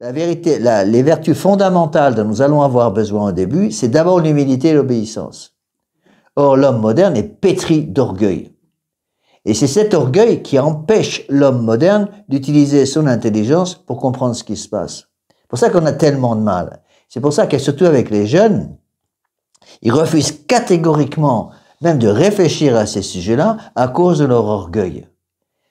La vérité, les vertus fondamentales dont nous allons avoir besoin au début, c'est d'abord l'humilité et l'obéissance. Or, l'homme moderne est pétri d'orgueil. Et c'est cet orgueil qui empêche l'homme moderne d'utiliser son intelligence pour comprendre ce qui se passe. C'est pour ça qu'on a tellement de mal. C'est pour ça que, surtout avec les jeunes, ils refusent catégoriquement même de réfléchir à ces sujets-là à cause de leur orgueil.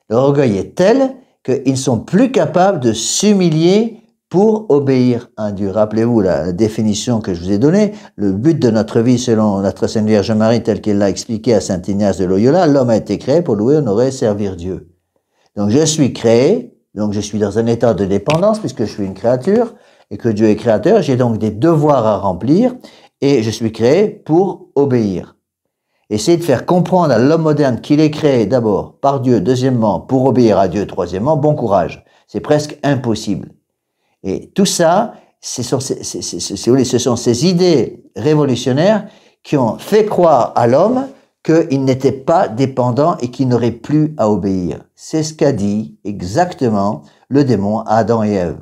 Leur orgueil est tel qu'ils ne sont plus capables de s'humilier pour obéir à Dieu. Rappelez-vous la définition que je vous ai donnée. Le but de notre vie, selon notre Sainte Vierge Marie, telle qu'elle l'a expliqué à Saint Ignace de Loyola, l'homme a été créé pour louer, honorer et servir Dieu. Donc je suis créé, donc je suis dans un état de dépendance puisque je suis une créature et que Dieu est créateur. J'ai donc des devoirs à remplir et je suis créé pour obéir. Essayer de faire comprendre à l'homme moderne qu'il est créé d'abord par Dieu, deuxièmement pour obéir à Dieu, troisièmement, bon courage. C'est presque impossible. Et tout ça, ce sont ces idées révolutionnaires qui ont fait croire à l'homme qu'il n'était pas dépendant et qu'il n'aurait plus à obéir. C'est ce qu'a dit exactement le démon à Adam et Ève.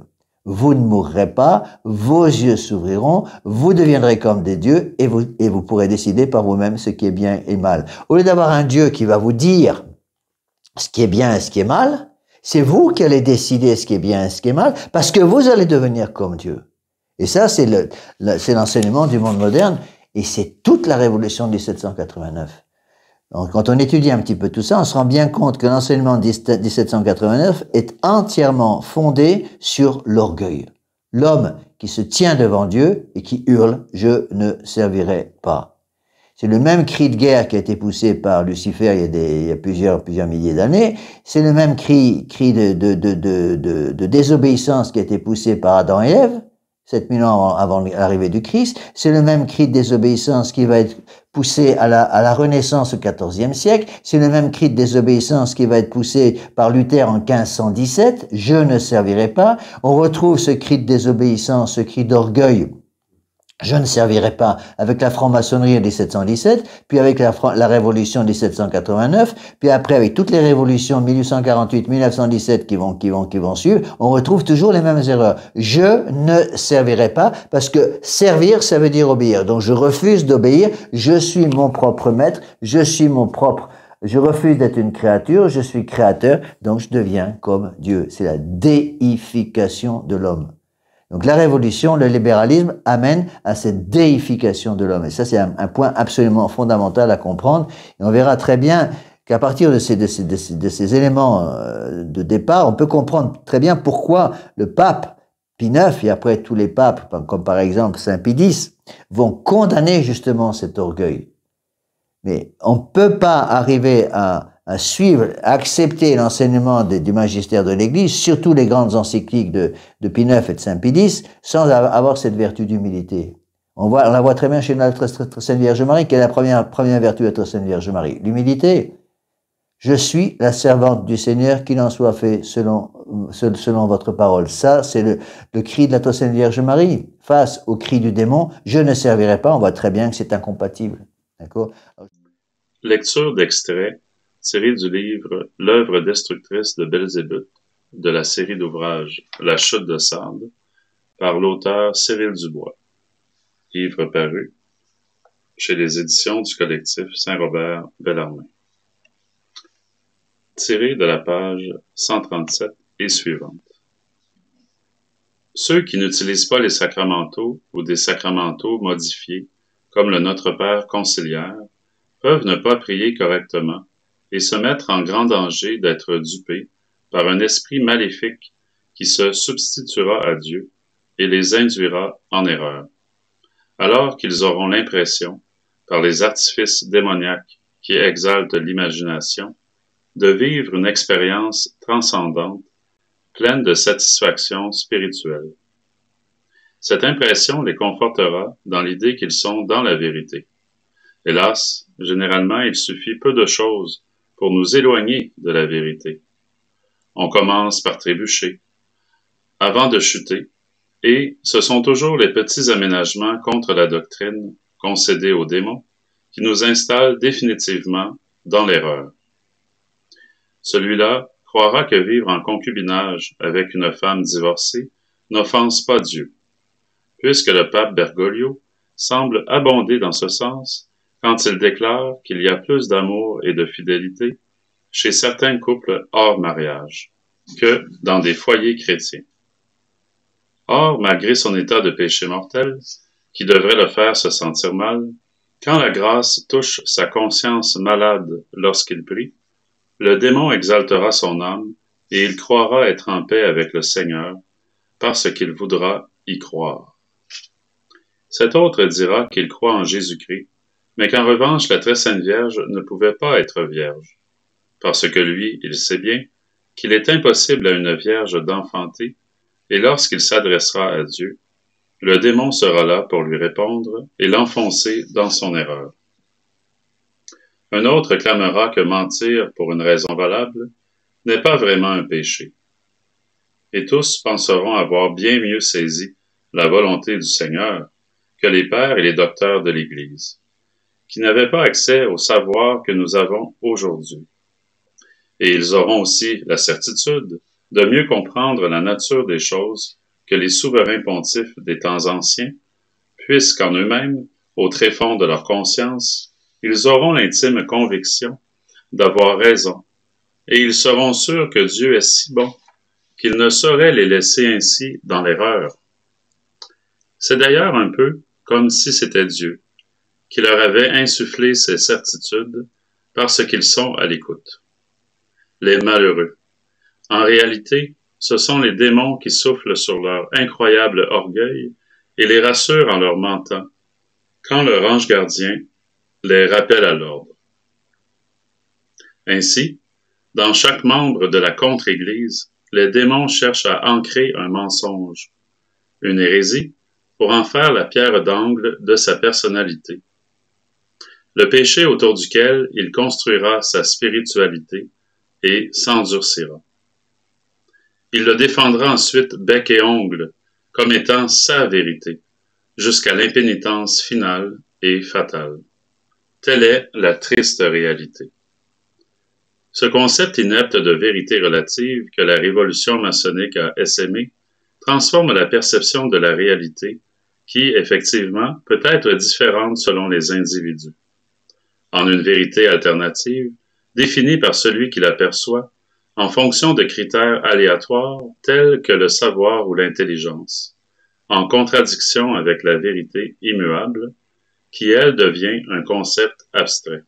Vous ne mourrez pas, vos yeux s'ouvriront, vous deviendrez comme des dieux et vous pourrez décider par vous-même ce qui est bien et mal. Au lieu d'avoir un Dieu qui va vous dire ce qui est bien et ce qui est mal, c'est vous qui allez décider ce qui est bien et ce qui est mal, parce que vous allez devenir comme Dieu. Et ça, c'est l'enseignement du monde moderne, et c'est toute la révolution de 1789. Donc, quand on étudie un petit peu tout ça, on se rend bien compte que l'enseignement de 1789 est entièrement fondé sur l'orgueil. L'homme qui se tient devant Dieu et qui hurle « Je ne servirai pas ». C'est le même cri de guerre qui a été poussé par Lucifer il y a plusieurs milliers d'années. C'est le même cri de désobéissance qui a été poussé par Adam et Ève, 7000 ans avant l'arrivée du Christ. C'est le même cri de désobéissance qui va être poussé à la Renaissance au XIVe siècle. C'est le même cri de désobéissance qui va être poussé par Luther en 1517. Je ne servirai pas. On retrouve ce cri de désobéissance, ce cri d'orgueil. Je ne servirai pas avec la franc-maçonnerie en 1717, puis avec la révolution de 1789, puis après avec toutes les révolutions de 1848, 1917 qui vont suivre, on retrouve toujours les mêmes erreurs. Je ne servirai pas parce que servir, ça veut dire obéir. Donc je refuse d'obéir, je suis mon propre maître, je refuse d'être une créature, je suis créateur, donc je deviens comme Dieu. C'est la déification de l'homme. Donc la révolution, le libéralisme amène à cette déification de l'homme. Et ça, c'est un point absolument fondamental à comprendre. Et on verra très bien qu'à partir de ces éléments de départ, on peut comprendre très bien pourquoi le pape Pie IX et après tous les papes, comme par exemple Saint Pie X, vont condamner justement cet orgueil. Mais on ne peut pas arriver à suivre, à accepter l'enseignement du magistère de l'Église, surtout les grandes encycliques de Pie IX et de Saint Pie X, sans avoir cette vertu d'humilité. On la voit très bien chez notre Sainte Vierge Marie. Quelle est la première vertu de notre Sainte Vierge Marie? L'humilité. Je suis la servante du Seigneur, qu'il en soit fait selon votre parole. Ça, c'est le cri de la Sainte Vierge Marie. Face au cri du démon, je ne servirai pas. On voit très bien que c'est incompatible. D'accord? Lecture d'extrait tiré du livre L'œuvre destructrice de Belzébuth, de la série d'ouvrages La chute de Sardes, par l'auteur Cyril Dubois. Livre paru chez les éditions du collectif Saint-Robert-Bellarmine. Tiré de la page 137 et suivante. Ceux qui n'utilisent pas les sacramentaux ou des sacramentaux modifiés, comme le Notre Père conciliaire, peuvent ne pas prier correctement et se mettre en grand danger d'être dupés par un esprit maléfique qui se substituera à Dieu et les induira en erreur, alors qu'ils auront l'impression, par les artifices démoniaques qui exaltent l'imagination, de vivre une expérience transcendante, pleine de satisfaction spirituelle. Cette impression les confortera dans l'idée qu'ils sont dans la vérité. Hélas, généralement, il suffit peu de choses pour nous éloigner de la vérité. On commence par trébucher, avant de chuter, et ce sont toujours les petits aménagements contre la doctrine concédés aux démons qui nous installent définitivement dans l'erreur. Celui-là croira que vivre en concubinage avec une femme divorcée n'offense pas Dieu, puisque le pape Bergoglio semble abonder dans ce sens quand il déclare qu'il y a plus d'amour et de fidélité chez certains couples hors mariage que dans des foyers chrétiens. Or, malgré son état de péché mortel, qui devrait le faire se sentir mal, quand la grâce touche sa conscience malade lorsqu'il prie, le démon exaltera son âme et il croira être en paix avec le Seigneur parce qu'il voudra y croire. Cet autre dira qu'il croit en Jésus-Christ, mais qu'en revanche la très sainte Vierge ne pouvait pas être vierge, parce que lui, il sait bien qu'il est impossible à une vierge d'enfanter, et lorsqu'il s'adressera à Dieu, le démon sera là pour lui répondre et l'enfoncer dans son erreur. Un autre clamera que mentir pour une raison valable n'est pas vraiment un péché. Et tous penseront avoir bien mieux saisi la volonté du Seigneur que les pères et les docteurs de l'Église, qui n'avaient pas accès au savoir que nous avons aujourd'hui. Et ils auront aussi la certitude de mieux comprendre la nature des choses que les souverains pontifes des temps anciens, puisqu'en eux-mêmes, au tréfonds de leur conscience, ils auront l'intime conviction d'avoir raison, et ils seront sûrs que Dieu est si bon qu'il ne saurait les laisser ainsi dans l'erreur. C'est d'ailleurs un peu comme si c'était Dieu qui leur avait insufflé ces certitudes parce qu'ils sont à l'écoute. Les malheureux. En réalité, ce sont les démons qui soufflent sur leur incroyable orgueil et les rassurent en leur mentant, quand leur ange gardien les rappelle à l'ordre. Ainsi, dans chaque membre de la contre-Église, les démons cherchent à ancrer un mensonge, une hérésie, pour en faire la pierre d'angle de sa personnalité. Le péché autour duquel il construira sa spiritualité et s'endurcira. Il le défendra ensuite bec et ongle, comme étant sa vérité, jusqu'à l'impénitence finale et fatale. Telle est la triste réalité. Ce concept inepte de vérité relative que la révolution maçonnique a essaimé transforme la perception de la réalité qui, effectivement, peut être différente selon les individus, en une vérité alternative définie par celui qui la perçoit en fonction de critères aléatoires tels que le savoir ou l'intelligence, en contradiction avec la vérité immuable, qui, elle, devient un concept abstrait.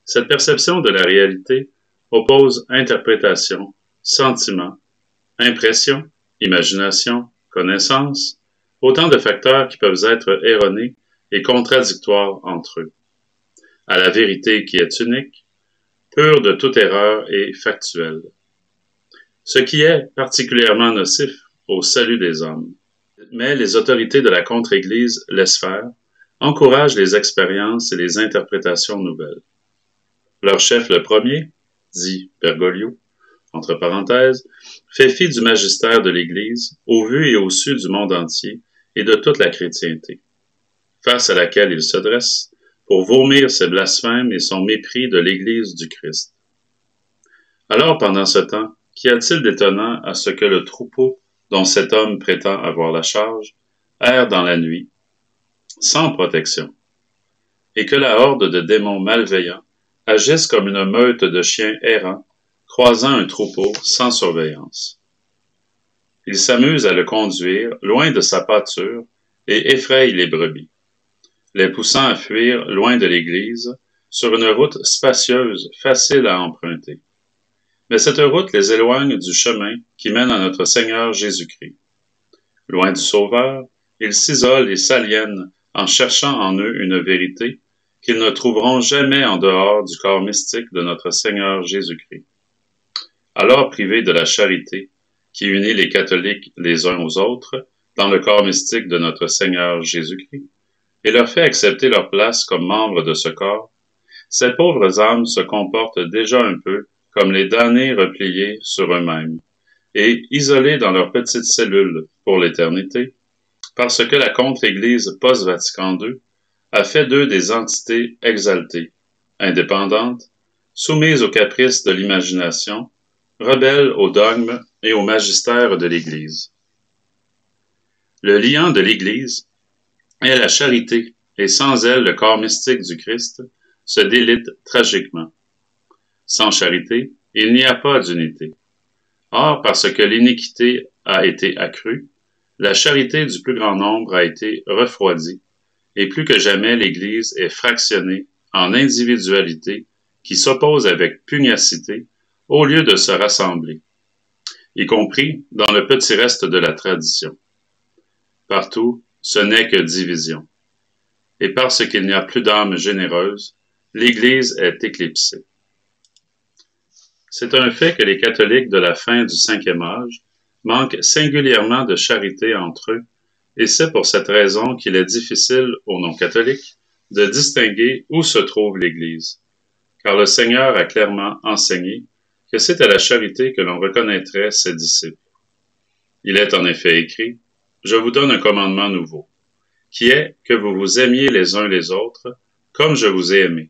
Cette perception de la réalité oppose interprétation, sentiment, impression, imagination, connaissance, autant de facteurs qui peuvent être erronés et contradictoires entre eux, à la vérité qui est unique, pure de toute erreur et factuelle, ce qui est particulièrement nocif au salut des hommes. Mais les autorités de la contre-Église laissent faire, encouragent les expériences et les interprétations nouvelles. Leur chef le premier, dit Bergoglio, entre parenthèses, fait fi du magistère de l'Église, au vu et au su du monde entier et de toute la chrétienté, face à laquelle il se dresse pour vomir ses blasphèmes et son mépris de l'Église du Christ. Alors, pendant ce temps, qu'y a-t-il d'étonnant à ce que le troupeau dont cet homme prétend avoir la charge erre dans la nuit, sans protection, et que la horde de démons malveillants agisse comme une meute de chiens errants croisant un troupeau sans surveillance. Il s'amuse à le conduire loin de sa pâture et effraie les brebis, les poussant à fuir loin de l'Église sur une route spacieuse, facile à emprunter. Mais cette route les éloigne du chemin qui mène à notre Seigneur Jésus-Christ. Loin du Sauveur, ils s'isolent et s'aliènent en cherchant en eux une vérité qu'ils ne trouveront jamais en dehors du corps mystique de notre Seigneur Jésus-Christ. Alors privés de la charité qui unit les catholiques les uns aux autres dans le corps mystique de notre Seigneur Jésus-Christ, et leur fait accepter leur place comme membres de ce corps, ces pauvres âmes se comportent déjà un peu comme les damnés repliés sur eux-mêmes, et isolés dans leurs petites cellules pour l'éternité, parce que la contre-Église post-Vatican II a fait d'eux des entités exaltées, indépendantes, soumises aux caprices de l'imagination, rebelles au dogme et au magistère de l'Église. Le liant de l'Église est la charité, et sans elle, le corps mystique du Christ se délite tragiquement. Sans charité, il n'y a pas d'unité. Or, parce que l'iniquité a été accrue, la charité du plus grand nombre a été refroidie, et plus que jamais l'Église est fractionnée en individualités qui s'opposent avec pugnacité au lieu de se rassembler, y compris dans le petit reste de la tradition. Partout, ce n'est que division. Et parce qu'il n'y a plus d'âme généreuse, l'Église est éclipsée. C'est un fait que les catholiques de la fin du 5e âge manquent singulièrement de charité entre eux, et c'est pour cette raison qu'il est difficile aux non-catholiques de distinguer où se trouve l'Église, car le Seigneur a clairement enseigné que c'est à la charité que l'on reconnaîtrait ses disciples. Il est en effet écrit « Je vous donne un commandement nouveau, qui est que vous vous aimiez les uns les autres, comme je vous ai aimé.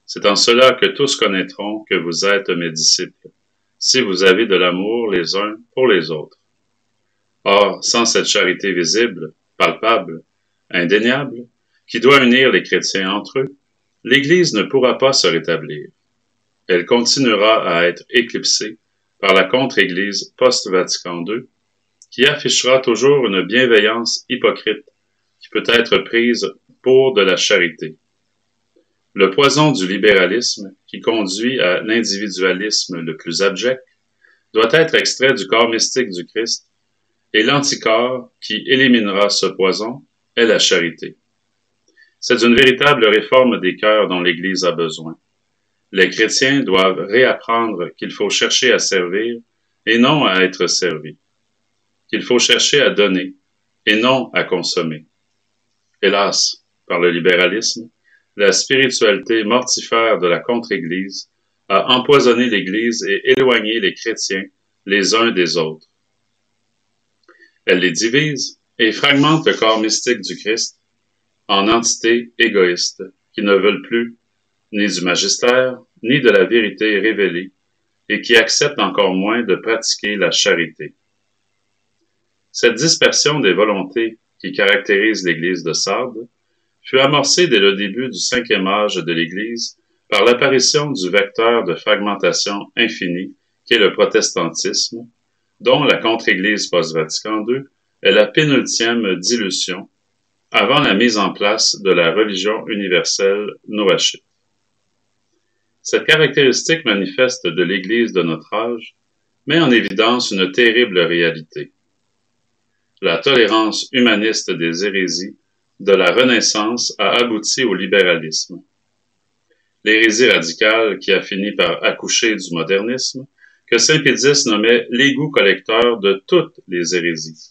C'est en cela que tous connaîtront que vous êtes mes disciples, si vous avez de l'amour les uns pour les autres. » Or, sans cette charité visible, palpable, indéniable, qui doit unir les chrétiens entre eux, l'Église ne pourra pas se rétablir. Elle continuera à être éclipsée par la contre-Église post-Vatican II, qui affichera toujours une bienveillance hypocrite qui peut être prise pour de la charité. Le poison du libéralisme, qui conduit à l'individualisme le plus abject, doit être extrait du corps mystique du Christ, et l'anticorps qui éliminera ce poison est la charité. C'est d'une véritable réforme des cœurs dont l'Église a besoin. Les chrétiens doivent réapprendre qu'il faut chercher à servir et non à être servi, qu'il faut chercher à donner et non à consommer. Hélas, par le libéralisme, la spiritualité mortifère de la contre-Église a empoisonné l'Église et éloigné les chrétiens les uns des autres. Elle les divise et fragmente le corps mystique du Christ en entités égoïstes qui ne veulent plus ni du magistère, ni de la vérité révélée, et qui acceptent encore moins de pratiquer la charité. Cette dispersion des volontés qui caractérise l'Église de Sardes fut amorcée dès le début du 5e âge de l'Église par l'apparition du vecteur de fragmentation infinie qu'est le protestantisme, dont la contre-Église post-Vatican II est la pénultième dilution, avant la mise en place de la religion universelle noachite. Cette caractéristique manifeste de l'Église de notre âge met en évidence une terrible réalité. La tolérance humaniste des hérésies de la Renaissance a abouti au libéralisme. L'hérésie radicale qui a fini par accoucher du modernisme, que saint Pédis nommait l'égout collecteur de toutes les hérésies.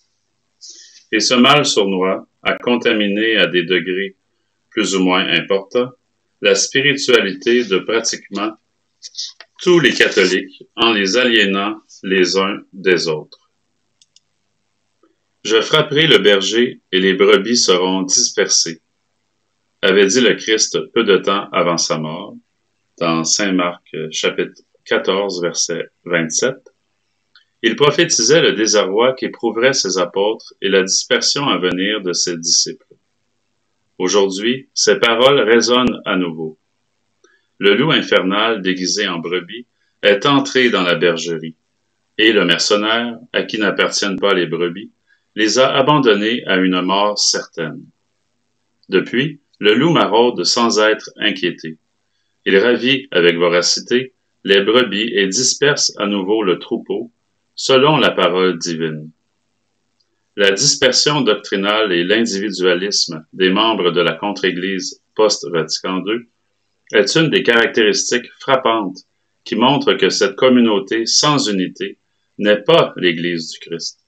Et ce mal sournois a contaminé à des degrés plus ou moins importants la spiritualité de pratiquement tous les catholiques en les aliénant les uns des autres. Je frapperai le berger et les brebis seront dispersées, avait dit le Christ peu de temps avant sa mort, dans Saint Marc chapitre 14, verset 27. Il prophétisait le désarroi qu'éprouveraient ses apôtres et la dispersion à venir de ses disciples. Aujourd'hui, ces paroles résonnent à nouveau. Le loup infernal déguisé en brebis est entré dans la bergerie, et le mercenaire, à qui n'appartiennent pas les brebis, les a abandonnés à une mort certaine. Depuis, le loup maraude sans être inquiété. Il ravit avec voracité les brebis et disperse à nouveau le troupeau, selon la parole divine. La dispersion doctrinale et l'individualisme des membres de la contre-Église post-Vatican II est une des caractéristiques frappantes qui montrent que cette communauté sans unité n'est pas l'Église du Christ.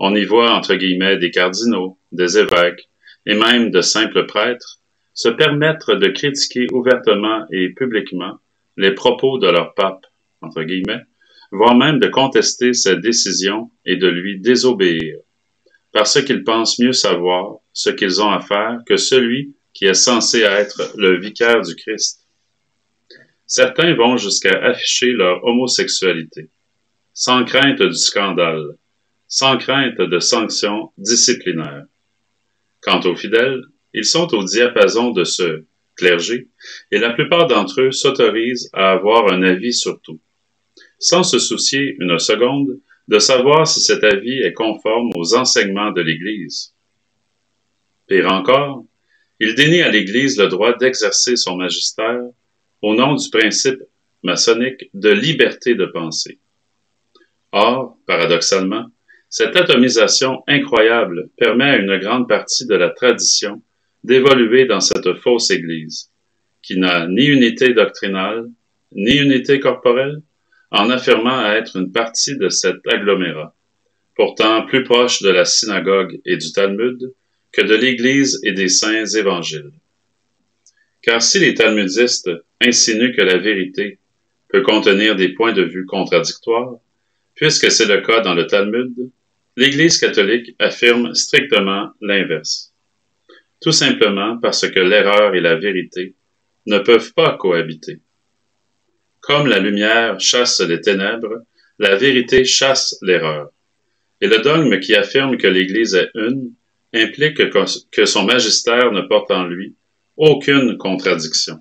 On y voit entre guillemets des cardinaux, des évêques et même de simples prêtres se permettre de critiquer ouvertement et publiquement les propos de leur pape, entre guillemets, voire même de contester ses décisions et de lui désobéir, parce qu'ils pensent mieux savoir ce qu'ils ont à faire que celui qui est censé être le vicaire du Christ. Certains vont jusqu'à afficher leur homosexualité, sans crainte du scandale, sans crainte de sanctions disciplinaires. Quant aux fidèles, ils sont au diapason de ce clergé, et la plupart d'entre eux s'autorisent à avoir un avis sur tout, sans se soucier une seconde de savoir si cet avis est conforme aux enseignements de l'Église. Pire encore, ils dénient à l'Église le droit d'exercer son magistère au nom du principe maçonnique de liberté de pensée. Or, paradoxalement, cette atomisation incroyable permet à une grande partie de la tradition d'évoluer dans cette fausse Église, qui n'a ni unité doctrinale, ni unité corporelle, en affirmant à être une partie de cet agglomérat, pourtant plus proche de la synagogue et du Talmud que de l'Église et des saints évangiles. Car si les talmudistes insinuent que la vérité peut contenir des points de vue contradictoires, puisque c'est le cas dans le Talmud, l'Église catholique affirme strictement l'inverse. Tout simplement parce que l'erreur et la vérité ne peuvent pas cohabiter. Comme la lumière chasse les ténèbres, la vérité chasse l'erreur. Et le dogme qui affirme que l'Église est une implique que son magistère ne porte en lui aucune contradiction.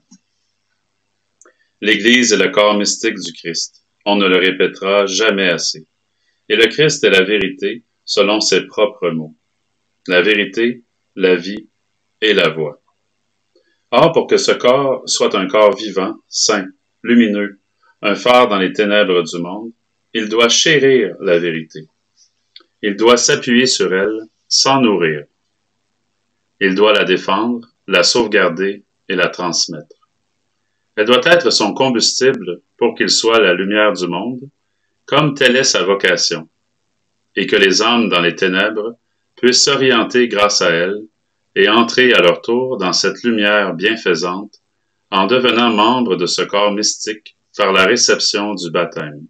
L'Église est le corps mystique du Christ. On ne le répétera jamais assez. Et le Christ est la vérité selon ses propres mots. La vérité, la vie et la voie. Or, pour que ce corps soit un corps vivant, saint, lumineux, un phare dans les ténèbres du monde, il doit chérir la vérité. Il doit s'appuyer sur elle, s'en nourrir. Il doit la défendre, la sauvegarder et la transmettre. Elle doit être son combustible pour qu'il soit la lumière du monde, comme telle est sa vocation, et que les âmes dans les ténèbres puissent s'orienter grâce à elle et entrer à leur tour dans cette lumière bienfaisante en devenant membres de ce corps mystique par la réception du baptême.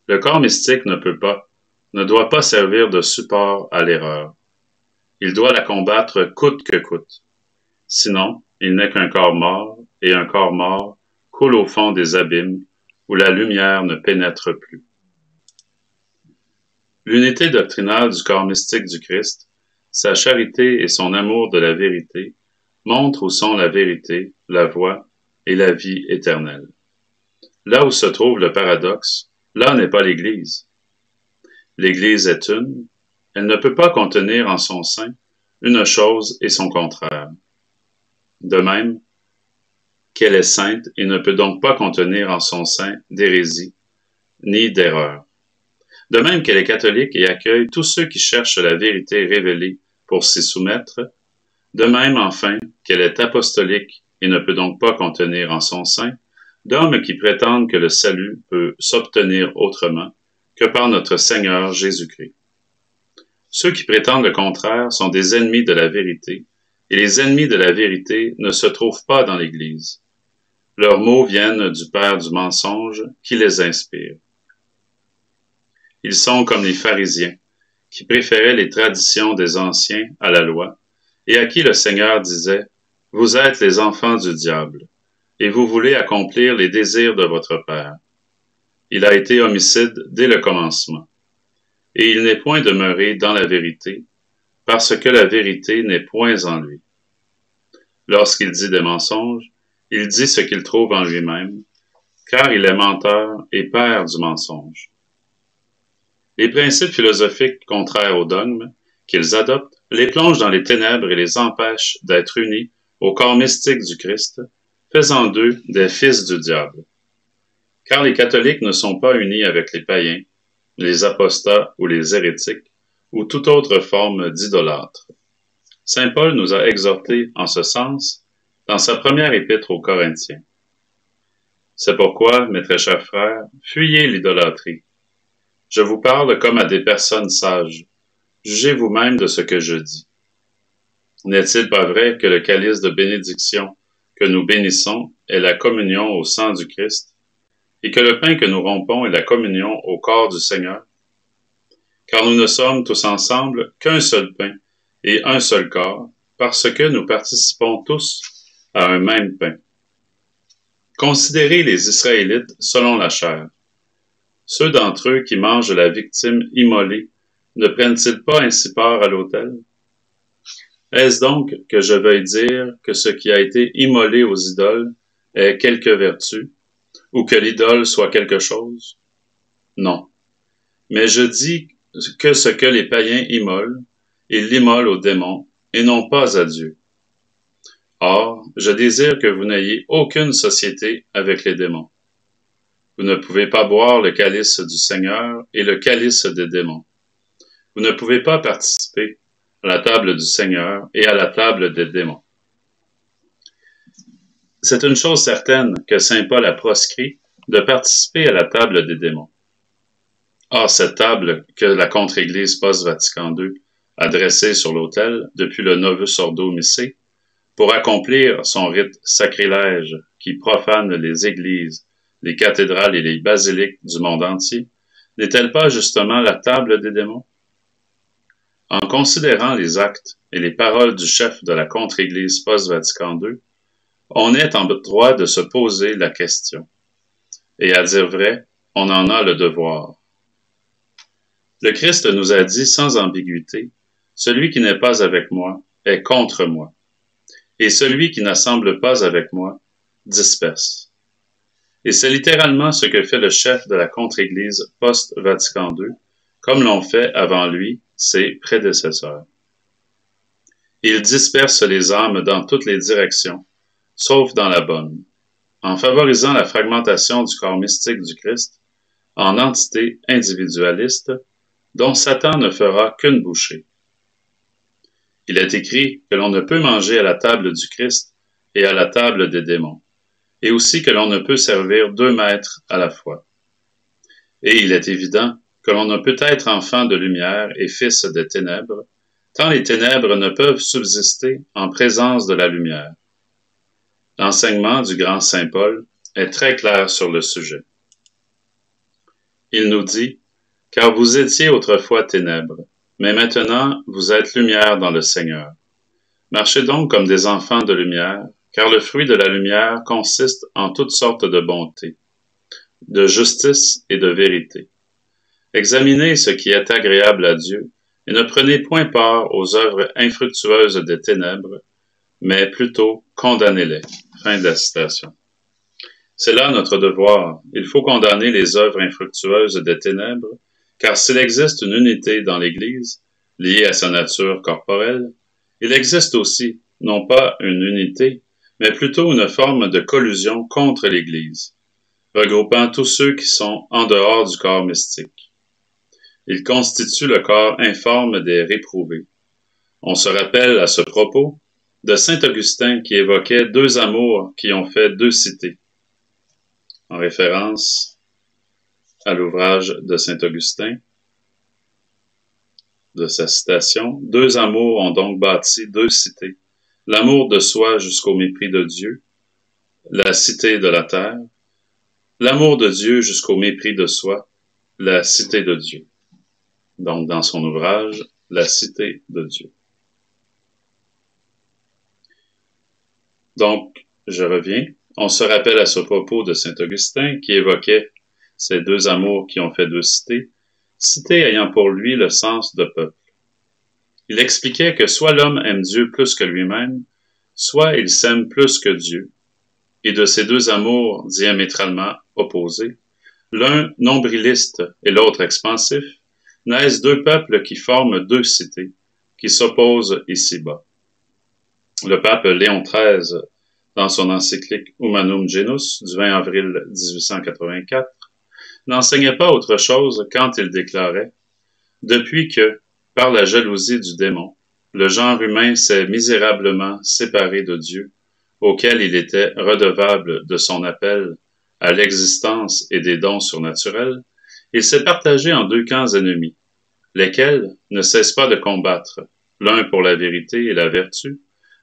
Le corps mystique ne doit pas servir de support à l'erreur. Il doit la combattre coûte que coûte. Sinon, il n'est qu'un corps mort, et un corps mort coule au fond des abîmes où la lumière ne pénètre plus. L'unité doctrinale du corps mystique du Christ, sa charité et son amour de la vérité montrent où sont la vérité, la voie et la vie éternelle. Là où se trouve le paradoxe, là n'est pas l'Église. L'Église est une, elle ne peut pas contenir en son sein une chose et son contraire. De même qu'elle est sainte et ne peut donc pas contenir en son sein d'hérésie ni d'erreur. De même qu'elle est catholique et accueille tous ceux qui cherchent la vérité révélée pour s'y soumettre, de même enfin qu'elle est apostolique et ne peut donc pas contenir en son sein d'hommes qui prétendent que le salut peut s'obtenir autrement que par notre Seigneur Jésus-Christ. Ceux qui prétendent le contraire sont des ennemis de la vérité, et les ennemis de la vérité ne se trouvent pas dans l'Église. Leurs mots viennent du père du mensonge qui les inspire. Ils sont comme les pharisiens, qui préféraient les traditions des anciens à la loi, et à qui le Seigneur disait « Vous êtes les enfants du diable, et vous voulez accomplir les désirs de votre père. » Il a été homicide dès le commencement, et il n'est point demeuré dans la vérité, parce que la vérité n'est point en lui. Lorsqu'il dit des mensonges, il dit ce qu'il trouve en lui-même, car il est menteur et père du mensonge. Les principes philosophiques contraires au dogme qu'ils adoptent les plongent dans les ténèbres et les empêchent d'être unis au corps mystique du Christ, faisant d'eux des fils du diable. Car les catholiques ne sont pas unis avec les païens, les apostats ou les hérétiques, ou toute autre forme d'idolâtre. Saint Paul nous a exhortés en ce sens dans sa première épître aux Corinthiens. C'est pourquoi, mes très chers frères, fuyez l'idolâtrie. Je vous parle comme à des personnes sages. Jugez vous-même de ce que je dis. N'est-il pas vrai que le calice de bénédiction que nous bénissons est la communion au sang du Christ, et que le pain que nous rompons est la communion au corps du Seigneur? Car nous ne sommes tous ensemble qu'un seul pain et un seul corps, parce que nous participons tous à un même pain. Considérez les Israélites selon la chair. Ceux d'entre eux qui mangent la victime immolée ne prennent-ils pas ainsi part à l'autel? Est-ce donc que je veuille dire que ce qui a été immolé aux idoles ait quelque vertu, ou que l'idole soit quelque chose? Non. Mais je dis que ce que les païens immolent, ils l'immolent aux démons, et non pas à Dieu. Or, je désire que vous n'ayez aucune société avec les démons. Vous ne pouvez pas boire le calice du Seigneur et le calice des démons. Vous ne pouvez pas participer à la table du Seigneur et à la table des démons. C'est une chose certaine que saint Paul a proscrit de participer à la table des démons. Or, cette table que la contre-église post-Vatican II a dressée sur l'autel depuis le Novus Ordo Missae pour accomplir son rite sacrilège qui profane les églises, les cathédrales et les basiliques du monde entier, n'est-elle pas justement la table des démons? En considérant les actes et les paroles du chef de la contre-église post-Vatican II, on est en droit de se poser la question. Et à dire vrai, on en a le devoir. Le Christ nous a dit sans ambiguïté, « Celui qui n'est pas avec moi est contre moi, et celui qui n'assemble pas avec moi disperse. » Et c'est littéralement ce que fait le chef de la contre-église post-Vatican II, comme l'ont fait avant lui ses prédécesseurs. Il disperse les âmes dans toutes les directions, sauf dans la bonne, en favorisant la fragmentation du corps mystique du Christ en entités individualistes dont Satan ne fera qu'une bouchée. Il est écrit que l'on ne peut manger à la table du Christ et à la table des démons, et aussi que l'on ne peut servir 2 maîtres à la fois. Et il est évident que l'on ne peut être enfant de lumière et fils des ténèbres, tant les ténèbres ne peuvent subsister en présence de la lumière. L'enseignement du grand saint Paul est très clair sur le sujet. Il nous dit « Car vous étiez autrefois ténèbres, mais maintenant vous êtes lumière dans le Seigneur. Marchez donc comme des enfants de lumière, car le fruit de la lumière consiste en toutes sortes de bonté, de justice et de vérité. Examinez ce qui est agréable à Dieu, et ne prenez point part aux œuvres infructueuses des ténèbres, mais plutôt condamnez-les. » Fin de la citation. C'est là notre devoir. Il faut condamner les œuvres infructueuses des ténèbres, car s'il existe une unité dans l'Église, liée à sa nature corporelle, il existe aussi, non pas une unité, mais plutôt une forme de collusion contre l'Église, regroupant tous ceux qui sont en dehors du corps mystique. Il constitue le corps informe des réprouvés. On se rappelle à ce propos de saint Augustin qui évoquait 2 amours qui ont fait 2 cités, en référence à l'ouvrage de saint Augustin, de sa citation, 2 amours ont donc bâti 2 cités, l'amour de soi jusqu'au mépris de Dieu, la cité de la terre, l'amour de Dieu jusqu'au mépris de soi, la cité de Dieu. Donc, dans son ouvrage, la cité de Dieu. Donc, je reviens. On se rappelle à ce propos de saint Augustin qui évoquait ces 2 amours qui ont fait 2 cités, cité ayant pour lui le sens de peuple. Il expliquait que soit l'homme aime Dieu plus que lui-même, soit il s'aime plus que Dieu, et de ces 2 amours diamétralement opposés, l'un nombriliste et l'autre expansif, naissent 2 peuples qui forment 2 cités, qui s'opposent ici-bas. Le pape Léon XIII, dans son encyclique Humanum Genus du 20 avril 1884, n'enseignait pas autre chose quand il déclarait « Depuis que, par la jalousie du démon, le genre humain s'est misérablement séparé de Dieu, auquel il était redevable de son appel à l'existence et des dons surnaturels, il s'est partagé en 2 camps ennemis, lesquels ne cessent pas de combattre, l'un pour la vérité et la vertu,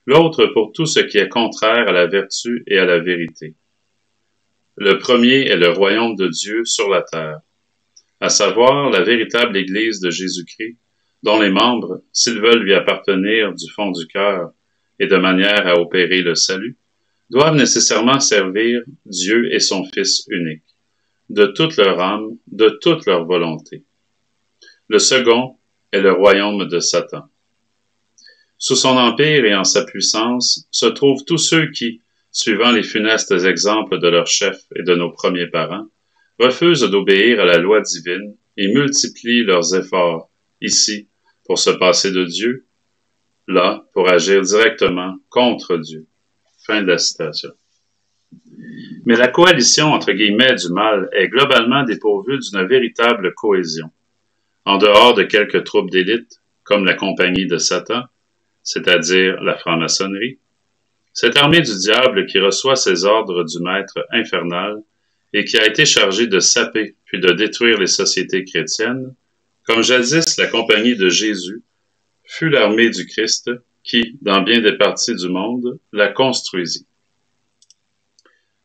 l'autre pour tout ce qui est contraire à la vertu et à la vérité. Le premier est le royaume de Dieu sur la terre, à savoir la véritable Église de Jésus-Christ, dont les membres, s'ils veulent lui appartenir du fond du cœur et de manière à opérer le salut, doivent nécessairement servir Dieu et son Fils unique, de toute leur âme, de toute leur volonté. Le second est le royaume de Satan. Sous son empire et en sa puissance se trouvent tous ceux qui, suivant les funestes exemples de leurs chefs et de nos premiers parents, refusent d'obéir à la loi divine et multiplient leurs efforts, ici, pour se passer de Dieu, là, pour agir directement contre Dieu. Fin de la citation. Mais la coalition, entre guillemets, du mal est globalement dépourvue d'une véritable cohésion. En dehors de quelques troupes d'élite, comme la compagnie de Satan, c'est-à-dire la franc-maçonnerie, cette armée du diable qui reçoit ses ordres du maître infernal et qui a été chargée de saper puis de détruire les sociétés chrétiennes, comme jadis la compagnie de Jésus, fut l'armée du Christ qui, dans bien des parties du monde, la construisit.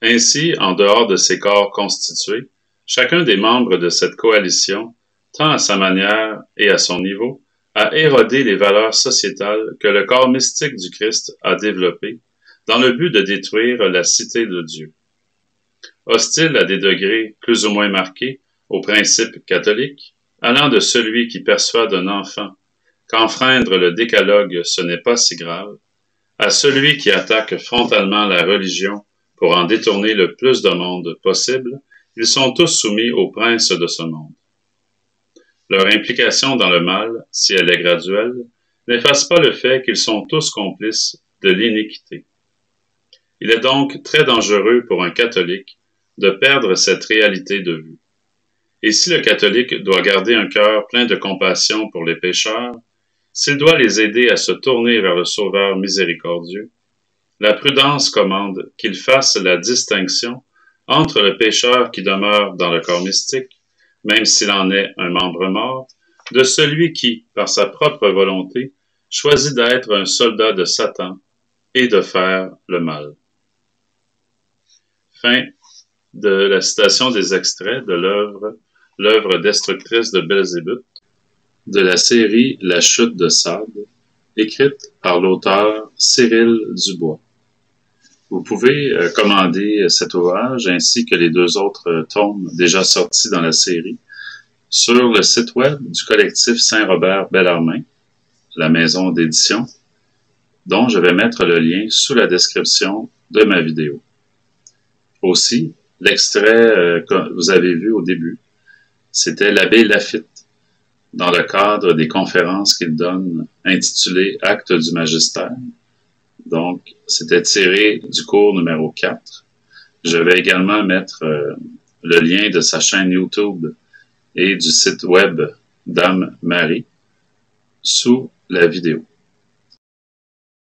Ainsi, en dehors de ces corps constitués, chacun des membres de cette coalition tend à sa manière et à son niveau à éroder les valeurs sociétales que le corps mystique du Christ a développées dans le but de détruire la cité de Dieu. Hostile à des degrés plus ou moins marqués aux principes catholiques, allant de celui qui persuade un enfant qu'enfreindre le décalogue ce n'est pas si grave, à celui qui attaque frontalement la religion pour en détourner le plus de monde possible, ils sont tous soumis au prince de ce monde. Leur implication dans le mal, si elle est graduelle, n'efface pas le fait qu'ils sont tous complices de l'iniquité. Il est donc très dangereux pour un catholique de perdre cette réalité de vue. Et si le catholique doit garder un cœur plein de compassion pour les pécheurs, s'il doit les aider à se tourner vers le Sauveur miséricordieux, la prudence commande qu'il fasse la distinction entre le pécheur qui demeure dans le corps mystique, même s'il en est un membre mort, de celui qui, par sa propre volonté, choisit d'être un soldat de Satan et de faire le mal. Fin de la citation des extraits de l'œuvre destructrice de Belzébuth, de la série La chute de Sade, écrite par l'auteur Cyril Dubois. Vous pouvez commander cet ouvrage ainsi que les 2 autres tomes déjà sortis dans la série sur le site web du collectif Saint-Robert-Bellarmin, la maison d'édition, dont je vais mettre le lien sous la description de ma vidéo. Aussi, l'extrait que vous avez vu au début, c'était l'abbé Laffitte, dans le cadre des conférences qu'il donne intitulées « Actes du magistère ». Donc, c'était tiré du cours numéro 4. Je vais également mettre le lien de sa chaîne YouTube et du site web Dame Marie sous la vidéo.